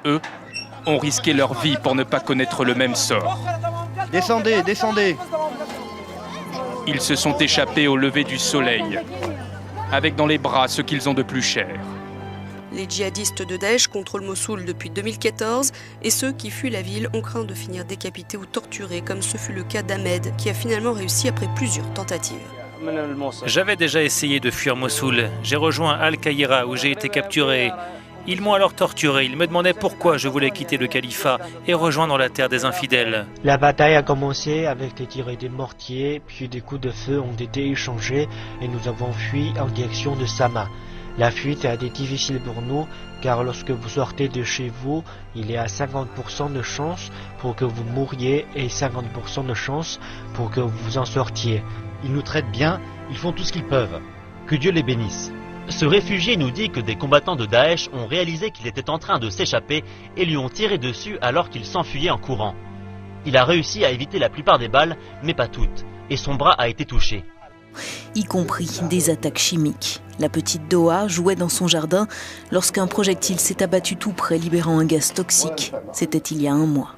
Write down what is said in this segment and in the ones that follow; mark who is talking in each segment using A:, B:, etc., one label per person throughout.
A: eux, ont risqué leur vie pour ne pas connaître le même sort.
B: Descendez, descendez.
A: Ils se sont échappés au lever du soleil, avec dans les bras ce qu'ils ont de plus cher.
C: Les djihadistes de Daesh contrôlent Mossoul depuis 2014 et ceux qui fuient la ville ont craint de finir décapités ou torturés, comme ce fut le cas d'Ahmed, qui a finalement réussi après plusieurs tentatives.
D: J'avais déjà essayé de fuir Mossoul. J'ai rejoint Al-Qaïra où j'ai été capturé. Ils m'ont alors torturé. Ils me demandaient pourquoi je voulais quitter le califat et rejoindre la terre des infidèles.
E: La bataille a commencé avec des tirs et des mortiers, puis des coups de feu ont été échangés et nous avons fui en direction de Sama. La fuite a été difficile pour nous car lorsque vous sortez de chez vous, il y a 50% de chance pour que vous mouriez et 50% de chance pour que vous en sortiez.
F: Ils nous traitent bien, ils font tout ce qu'ils peuvent. Que Dieu les bénisse. Ce réfugié nous dit que des combattants de Daesh ont réalisé qu'il était en train de s'échapper et lui ont tiré dessus alors qu'il s'enfuyait en courant. Il a réussi à éviter la plupart des balles, mais pas toutes, et son bras a été touché.
G: Y compris des attaques chimiques. La petite Doha jouait dans son jardin lorsqu'un projectile s'est abattu tout près, libérant un gaz toxique. C'était il y a un mois.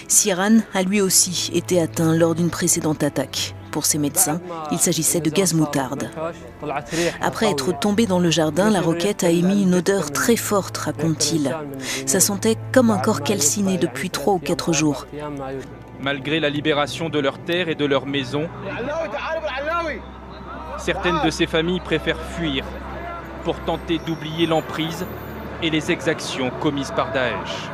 G: Siran a lui aussi été atteint lors d'une précédente attaque. Pour ses médecins, il s'agissait de gaz moutarde. Après être tombé dans le jardin, la roquette a émis une odeur très forte, raconte-t-il. Ça sentait comme un corps calciné depuis 3 ou 4 jours.
A: Malgré la libération de leurs terres et de leurs maisons, certaines de ces familles préfèrent fuir pour tenter d'oublier l'emprise et les exactions commises par Daesh.